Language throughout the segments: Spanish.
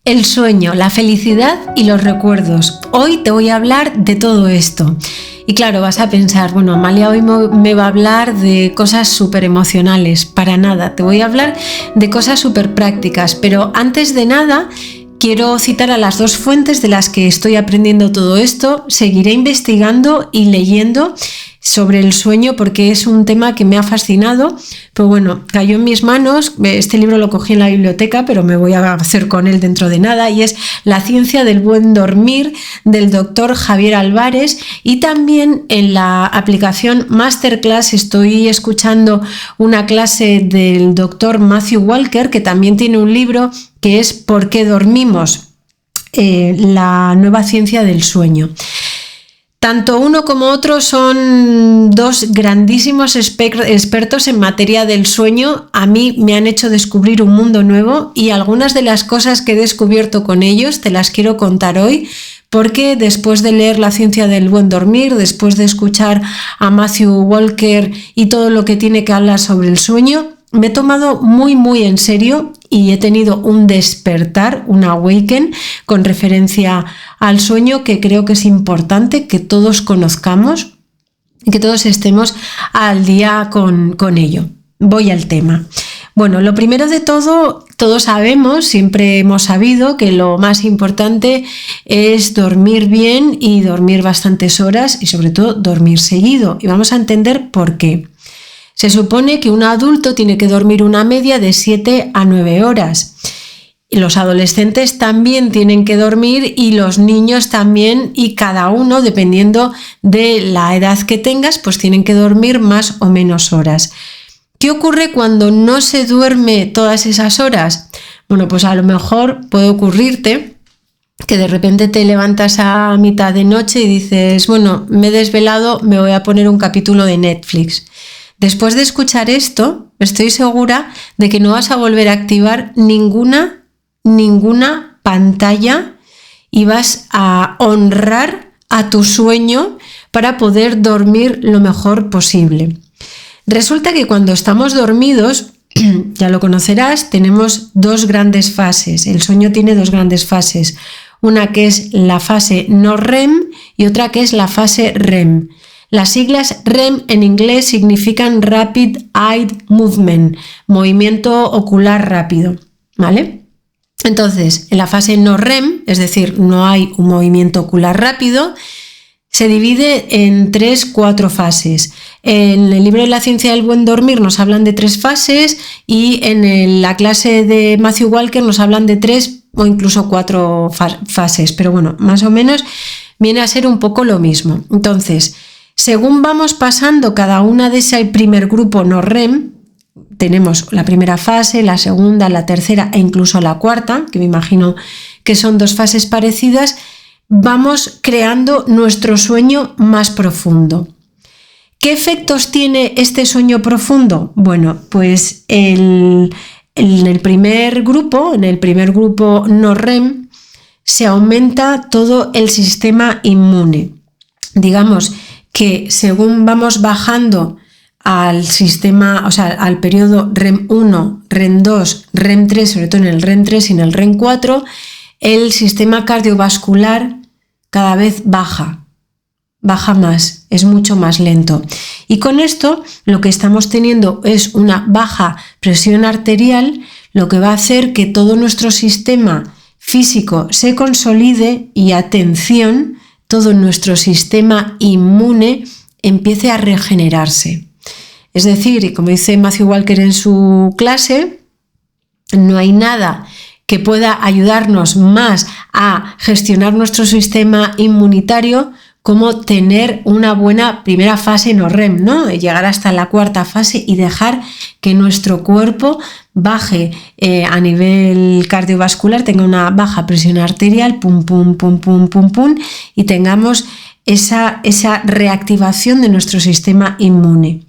El sueño, la felicidad y los recuerdos. Hoy te voy a hablar de todo esto. Y claro, vas a pensar, bueno, Amalia hoy me va a hablar de cosas súper emocionales. Para nada, te voy a hablar de cosas súper prácticas. Pero antes de nada, quiero citar a las dos fuentes de las que estoy aprendiendo todo esto. Seguiré investigando y leyendo sobre el sueño porque es un tema que me ha fascinado, pero bueno, cayó en mis manos. Este libro lo cogí en la biblioteca, pero me voy a hacer con él dentro de nada, y es La ciencia del buen dormir, del doctor Javier Álvarez. Y también en la aplicación Masterclass estoy escuchando una clase del doctor Matthew Walker, que también tiene un libro que es ¿Por qué dormimos? La nueva ciencia del sueño. Tanto uno como otro son dos grandísimos expertos en materia del sueño. A mí me han hecho descubrir un mundo nuevo, y algunas de las cosas que he descubierto con ellos te las quiero contar hoy, porque después de leer La ciencia del buen dormir, después de escuchar a Matthew Walker y todo lo que tiene que hablar sobre el sueño, me he tomado muy en serio y he tenido un despertar, un awaken con referencia al sueño, que creo que es importante que todos conozcamos y que todos estemos al día con ello. Voy al tema. Bueno, lo primero de todo, todos sabemos, siempre hemos sabido que lo más importante es dormir bien y dormir bastantes horas, y sobre todo dormir seguido. Y vamos a entender por qué. Se supone que un adulto tiene que dormir una media de 7 a 9 horas. Y los adolescentes también tienen que dormir, y los niños también, y cada uno, dependiendo de la edad que tengas, pues tienen que dormir más o menos horas. ¿Qué ocurre cuando no se duerme todas esas horas? Bueno, pues a lo mejor puede ocurrirte que de repente te levantas a mitad de noche y dices, bueno, me he desvelado, me voy a poner un capítulo de Netflix. Después de escuchar esto, estoy segura de que no vas a volver a activar ninguna pantalla, y vas a honrar a tu sueño para poder dormir lo mejor posible. Resulta que cuando estamos dormidos, ya lo conocerás, tenemos dos grandes fases. El sueño tiene dos grandes fases. Una que es la fase no REM y otra que es la fase REM. Las siglas REM en inglés significan Rapid Eye Movement, movimiento ocular rápido, ¿vale? Entonces, en la fase no REM, es decir, no hay un movimiento ocular rápido, se divide en 3-4 fases. En el libro de La ciencia del buen dormir nos hablan de 3 fases, y en la clase de Matthew Walker nos hablan de 3 o incluso 4 fases, pero bueno, más o menos viene a ser un poco lo mismo. Entonces, según vamos pasando cada una de ese primer grupo no REM, tenemos la primera fase, la segunda, la tercera e incluso la cuarta, que me imagino que son 2 fases parecidas, vamos creando nuestro sueño más profundo. ¿Qué efectos tiene este sueño profundo? Bueno, pues en el primer grupo no REM, se aumenta todo el sistema inmune. Digamos que según vamos bajando al sistema, o sea, al periodo REM 1, REM 2, REM 3, sobre todo en el REM 3 y en el REM 4, el sistema cardiovascular cada vez baja más, es mucho más lento. Y con esto lo que estamos teniendo es una baja presión arterial, lo que va a hacer que todo nuestro sistema físico se consolide y, atención, todo nuestro sistema inmune empiece a regenerarse. Es decir, y como dice Matthew Walker en su clase, no hay nada que pueda ayudarnos más a gestionar nuestro sistema inmunitario como tener una buena primera fase no REM, ¿no? Llegar hasta la cuarta fase y dejar que nuestro cuerpo baje a nivel cardiovascular, tenga una baja presión arterial, pum, y tengamos esa reactivación de nuestro sistema inmune.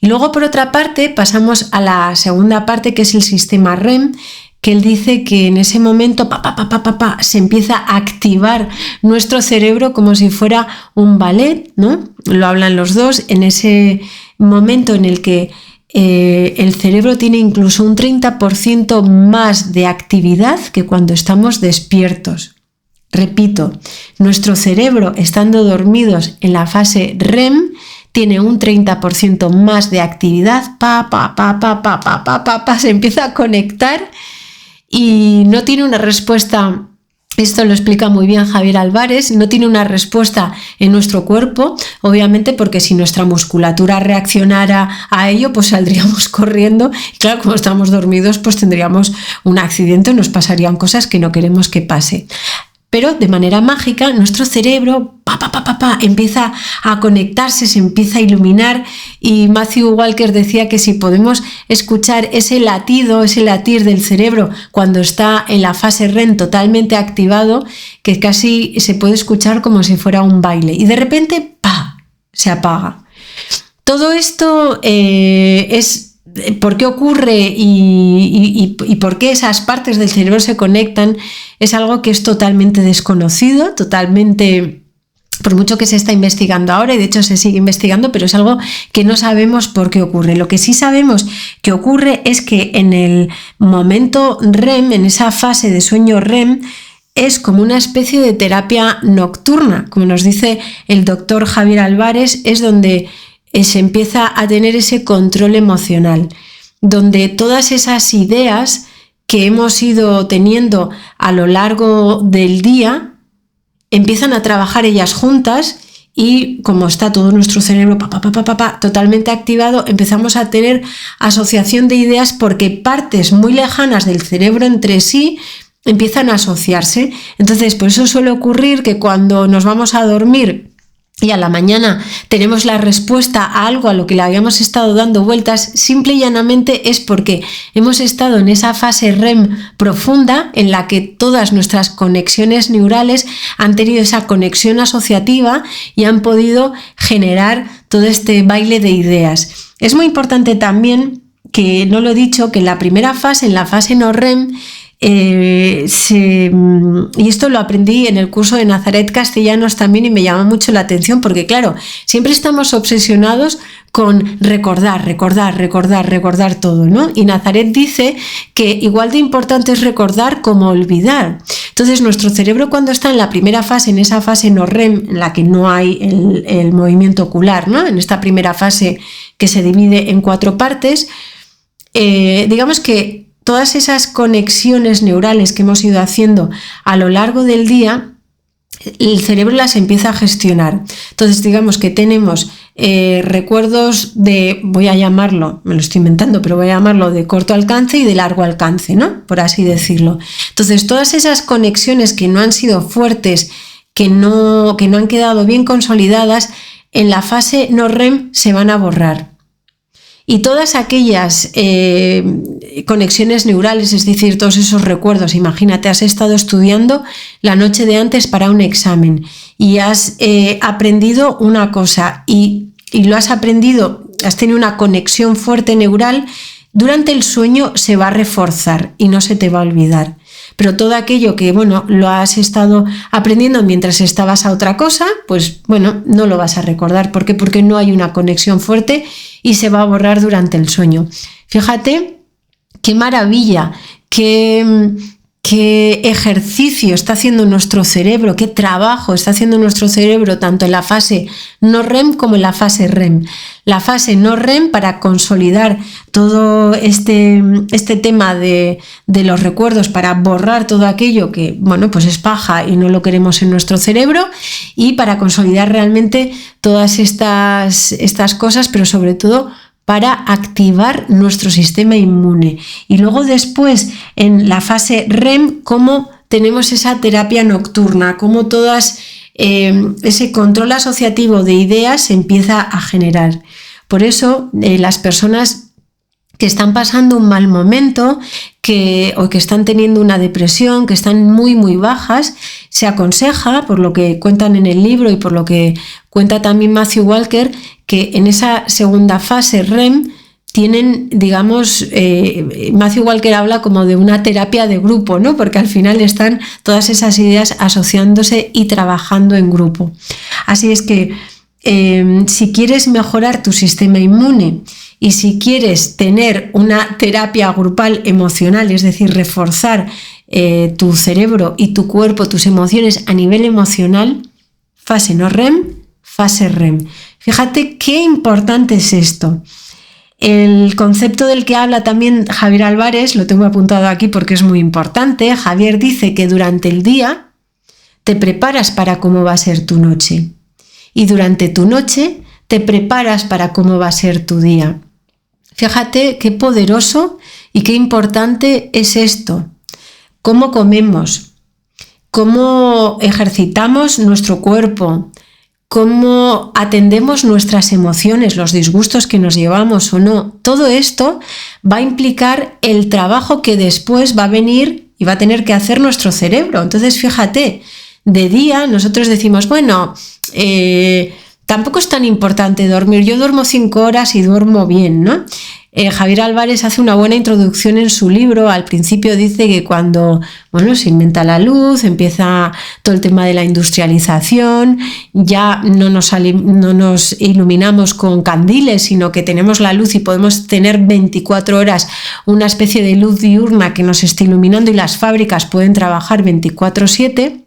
Y luego, por otra parte, pasamos a la segunda parte, que es el sistema REM, que él dice que en ese momento se empieza a activar nuestro cerebro como si fuera un ballet, ¿no? Lo hablan los dos, en ese momento en el que el cerebro tiene incluso un 30% más de actividad que cuando estamos despiertos. Repito, nuestro cerebro, estando dormidos en la fase REM, tiene un 30% más de actividad, se empieza a conectar y no tiene una respuesta. Esto lo explica muy bien Javier Álvarez, no tiene una respuesta en nuestro cuerpo, obviamente porque si nuestra musculatura reaccionara a ello, pues saldríamos corriendo y claro, como estamos dormidos, pues tendríamos un accidente, nos pasarían cosas que no queremos que pase. Pero de manera mágica nuestro cerebro empieza a conectarse, se empieza a iluminar y Matthew Walker decía que si podemos escuchar ese latir del cerebro cuando está en la fase REM totalmente activado, que casi se puede escuchar como si fuera un baile y de repente se apaga. Todo esto es por qué ocurre y por qué esas partes del cerebro se conectan es algo que es totalmente desconocido, por mucho que se está investigando ahora y de hecho se sigue investigando, pero es algo que no sabemos por qué ocurre. Lo que sí sabemos que ocurre es que en el momento REM, en esa fase de sueño REM, es como una especie de terapia nocturna, como nos dice el doctor Javier Álvarez, es donde se empieza a tener ese control emocional, donde todas esas ideas que hemos ido teniendo a lo largo del día empiezan a trabajar ellas juntas y como está todo nuestro cerebro totalmente activado, empezamos a tener asociación de ideas porque partes muy lejanas del cerebro entre sí empiezan a asociarse. Entonces, por eso suele ocurrir que cuando nos vamos a dormir y a la mañana tenemos la respuesta a algo a lo que le habíamos estado dando vueltas, simple y llanamente es porque hemos estado en esa fase REM profunda en la que todas nuestras conexiones neurales han tenido esa conexión asociativa y han podido generar todo este baile de ideas. Es muy importante también, que no lo he dicho, que en la primera fase, en la fase no REM, y esto lo aprendí en el curso de Nazaret Castellanos también y me llama mucho la atención porque claro, siempre estamos obsesionados con recordar todo, ¿no? Y Nazaret dice que igual de importante es recordar como olvidar. Entonces nuestro cerebro cuando está en la primera fase, en esa fase no REM, en la que no hay el movimiento ocular, ¿no? En esta primera fase que se divide en 4 partes, digamos que todas esas conexiones neurales que hemos ido haciendo a lo largo del día, el cerebro las empieza a gestionar. Entonces, digamos que tenemos recuerdos de, voy a llamarlo, me lo estoy inventando, pero voy a llamarlo de corto alcance y de largo alcance, ¿no? Por así decirlo. Entonces, todas esas conexiones que no han sido fuertes, que no han quedado bien consolidadas, en la fase no REM se van a borrar. Y todas aquellas conexiones neurales, es decir, todos esos recuerdos, imagínate, has estado estudiando la noche de antes para un examen y has aprendido una cosa y lo has aprendido, has tenido una conexión fuerte neural, durante el sueño se va a reforzar y no se te va a olvidar. Pero todo aquello que, lo has estado aprendiendo mientras estabas a otra cosa, pues, no lo vas a recordar. ¿Por qué? Porque no hay una conexión fuerte y se va a borrar durante el sueño. Fíjate qué maravilla, qué ejercicio está haciendo nuestro cerebro, qué trabajo está haciendo nuestro cerebro tanto en la fase no REM como en la fase REM. La fase no REM para consolidar todo este tema de los recuerdos, para borrar todo aquello que pues es paja y no lo queremos en nuestro cerebro, y para consolidar realmente todas estas cosas, pero sobre todo para activar nuestro sistema inmune. Y luego después en la fase REM, cómo tenemos esa terapia nocturna, cómo todas ese control asociativo de ideas se empieza a generar. Por eso las personas que están pasando un mal momento o que están teniendo una depresión, que están muy muy bajas, se aconseja, por lo que cuentan en el libro y por lo que cuenta también Matthew Walker, que en esa segunda fase REM tienen, digamos, Matthew Walker habla como de una terapia de grupo, ¿no? Porque al final están todas esas ideas asociándose y trabajando en grupo. Así es que si quieres mejorar tu sistema inmune Y si quieres tener una terapia grupal emocional, es decir, reforzar tu cerebro y tu cuerpo, tus emociones a nivel emocional, fase no REM, fase REM. Fíjate qué importante es esto. El concepto del que habla también Javier Álvarez, lo tengo apuntado aquí porque es muy importante. Javier dice que durante el día te preparas para cómo va a ser tu noche y durante tu noche te preparas para cómo va a ser tu día. Fíjate qué poderoso y qué importante es esto. Cómo comemos, cómo ejercitamos nuestro cuerpo, cómo atendemos nuestras emociones, los disgustos que nos llevamos o no. Todo esto va a implicar el trabajo que después va a venir y va a tener que hacer nuestro cerebro. Entonces, fíjate, de día nosotros decimos, bueno, tampoco es tan importante dormir. Yo duermo 5 horas y duermo bien, ¿no? Javier Álvarez hace una buena introducción en su libro. Al principio dice que cuando se inventa la luz, empieza todo el tema de la industrialización, ya no nos iluminamos con candiles, sino que tenemos la luz y podemos tener 24 horas una especie de luz diurna que nos esté iluminando y las fábricas pueden trabajar 24/7.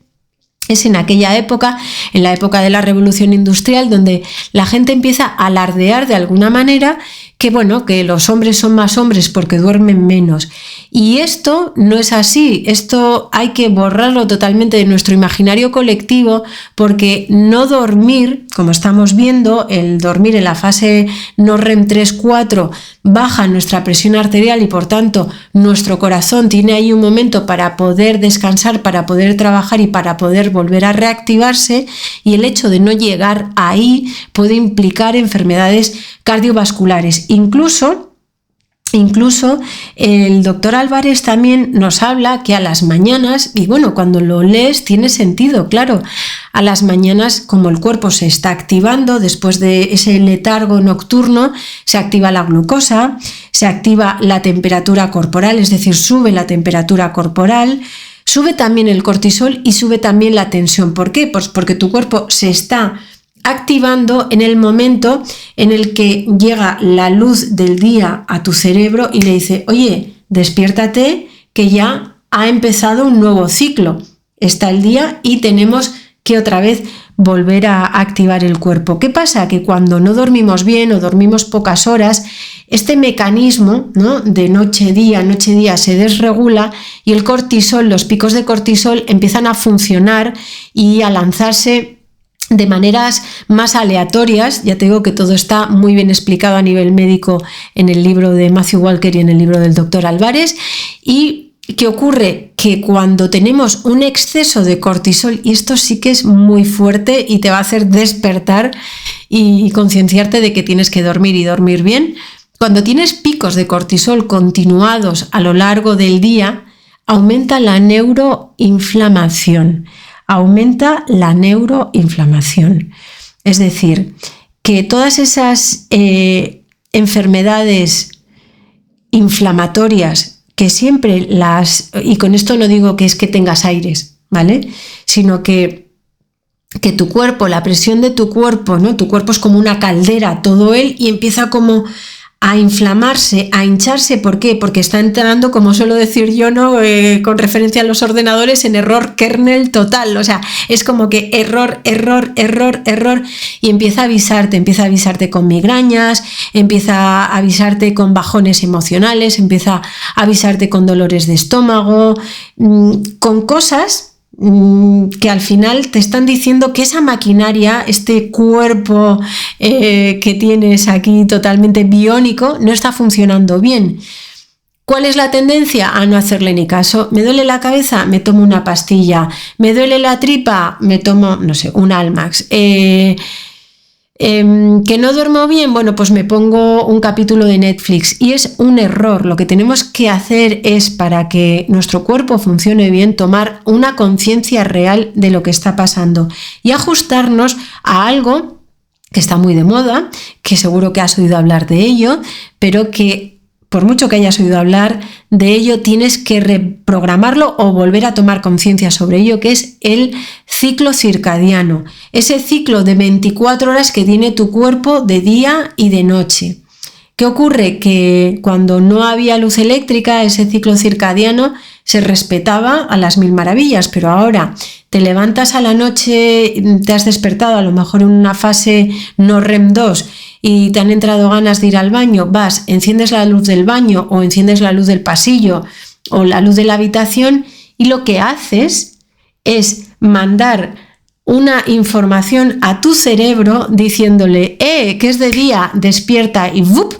Es en aquella época, en la época de la revolución industrial, donde la gente empieza a alardear de alguna manera que los hombres son más hombres porque duermen menos. Y esto no es así, esto hay que borrarlo totalmente de nuestro imaginario colectivo, porque no dormir, como estamos viendo, el dormir en la fase no REM 3-4 baja nuestra presión arterial y por tanto nuestro corazón tiene ahí un momento para poder descansar, para poder trabajar y para poder volver a reactivarse, y el hecho de no llegar ahí puede implicar enfermedades cardiovasculares. Incluso el doctor Álvarez también nos habla que a las mañanas, y cuando lo lees tiene sentido, claro, a las mañanas, como el cuerpo se está activando después de ese letargo nocturno, se activa la glucosa, se activa la temperatura corporal, es decir, sube la temperatura corporal, sube también el cortisol y sube también la tensión. ¿Por qué? Pues porque tu cuerpo se está activando en el momento en el que llega la luz del día a tu cerebro y le dice, oye, despiértate, que ya ha empezado un nuevo ciclo. Está el día y tenemos que otra vez volver a activar el cuerpo. ¿Qué pasa? Que cuando no dormimos bien o dormimos pocas horas, este mecanismo, ¿no?, de noche-día se desregula y el cortisol, los picos de cortisol empiezan a funcionar y a lanzarse de maneras más aleatorias. Ya te digo que todo está muy bien explicado a nivel médico en el libro de Matthew Walker y en el libro del doctor Álvarez. ¿Y qué ocurre? Que cuando tenemos un exceso de cortisol, y esto sí que es muy fuerte y te va a hacer despertar y concienciarte de que tienes que dormir y dormir bien, cuando tienes picos de cortisol continuados a lo largo del día, aumenta la neuroinflamación. Es decir, que todas esas enfermedades inflamatorias que siempre y con esto no digo que es que tengas aires, ¿vale?, sino que tu cuerpo, la presión de tu cuerpo, ¿no?, tu cuerpo es como una caldera, todo él, y empieza como a inflamarse, a hincharse. ¿Por qué? Porque está entrando, como suelo decir yo, ¿no?, con referencia a los ordenadores, en error kernel total. O sea, es como que error, y empieza a avisarte con migrañas, empieza a avisarte con bajones emocionales, empieza a avisarte con dolores de estómago, con cosas que al final te están diciendo que esa maquinaria, este cuerpo que tienes aquí totalmente biónico, no está funcionando bien. ¿Cuál es la tendencia? A no hacerle ni caso. ¿Me duele la cabeza? Me tomo una pastilla. ¿Me duele la tripa? Me tomo, un Almax. ¿Que no duermo bien? Bueno, pues me pongo un capítulo de Netflix, y es un error. Lo que tenemos que hacer es, para que nuestro cuerpo funcione bien, tomar una conciencia real de lo que está pasando y ajustarnos a algo que está muy de moda, que seguro que has oído hablar de ello, pero que por mucho que hayas oído hablar de ello, tienes que reprogramarlo o volver a tomar conciencia sobre ello, que es el ciclo circadiano, ese ciclo de 24 horas que tiene tu cuerpo de día y de noche. ¿Qué ocurre? Que cuando no había luz eléctrica, ese ciclo circadiano se respetaba a las mil maravillas, pero ahora te levantas a la noche, te has despertado a lo mejor en una fase no REM 2 y te han entrado ganas de ir al baño, vas, enciendes la luz del baño o enciendes la luz del pasillo o la luz de la habitación y lo que haces es mandar una información a tu cerebro diciéndole, que es de día, despierta y ¡vup!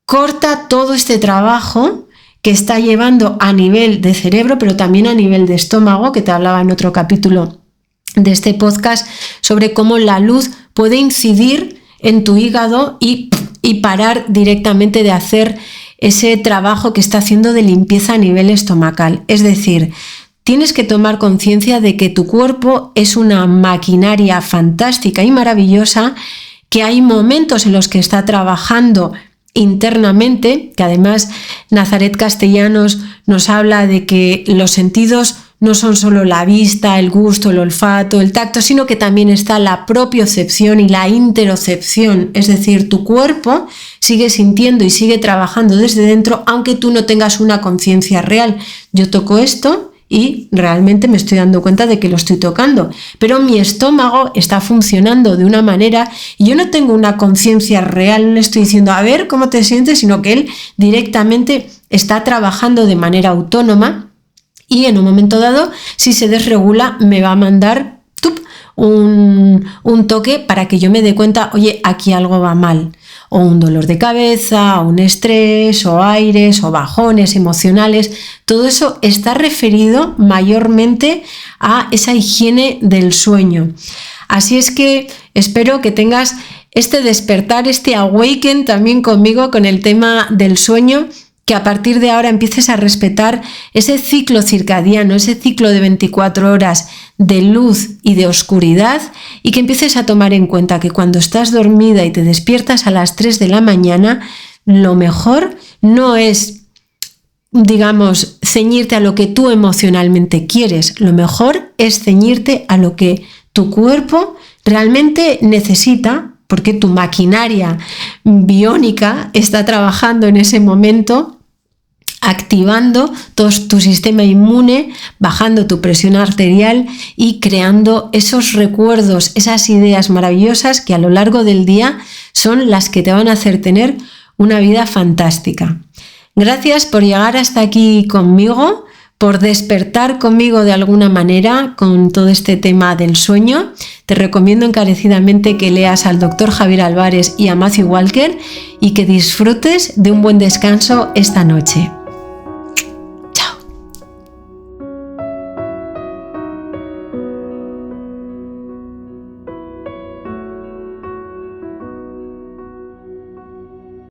Corta todo este trabajo que está llevando a nivel de cerebro, pero también a nivel de estómago, que te hablaba en otro capítulo de este podcast, sobre cómo la luz puede incidir en tu hígado y parar directamente de hacer ese trabajo que está haciendo de limpieza a nivel estomacal. Es decir, tienes que tomar conciencia de que tu cuerpo es una maquinaria fantástica y maravillosa, que hay momentos en los que está trabajando internamente, que además Nazaret Castellanos nos habla de que los sentidos no son solo la vista, el gusto, el olfato, el tacto, sino que también está la propiocepción y la interocepción, es decir, tu cuerpo sigue sintiendo y sigue trabajando desde dentro, aunque tú no tengas una conciencia real. Yo toco esto y realmente me estoy dando cuenta de que lo estoy tocando, pero mi estómago está funcionando de una manera y yo no tengo una conciencia real, no le estoy diciendo a ver cómo te sientes, sino que él directamente está trabajando de manera autónoma y en un momento dado, si se desregula, me va a mandar un toque para que yo me dé cuenta, oye, aquí algo va mal, o un dolor de cabeza, o un estrés, o aires, o bajones emocionales. Todo eso está referido mayormente a esa higiene del sueño. Así es que espero que tengas este despertar, este awaken también conmigo con el tema del sueño, que a partir de ahora empieces a respetar ese ciclo circadiano, ese ciclo de 24 horas de luz y de oscuridad, y que empieces a tomar en cuenta que cuando estás dormida y te despiertas a las 3 de la mañana, lo mejor no es, digamos, ceñirte a lo que tú emocionalmente quieres, lo mejor es ceñirte a lo que tu cuerpo realmente necesita, porque tu maquinaria biónica está trabajando en ese momento, activando todo tu sistema inmune, bajando tu presión arterial y creando esos recuerdos, esas ideas maravillosas que a lo largo del día son las que te van a hacer tener una vida fantástica. Gracias por llegar hasta aquí conmigo, por despertar conmigo de alguna manera con todo este tema del sueño. Te recomiendo encarecidamente que leas al Dr. Javier Álvarez y a Matthew Walker y que disfrutes de un buen descanso esta noche.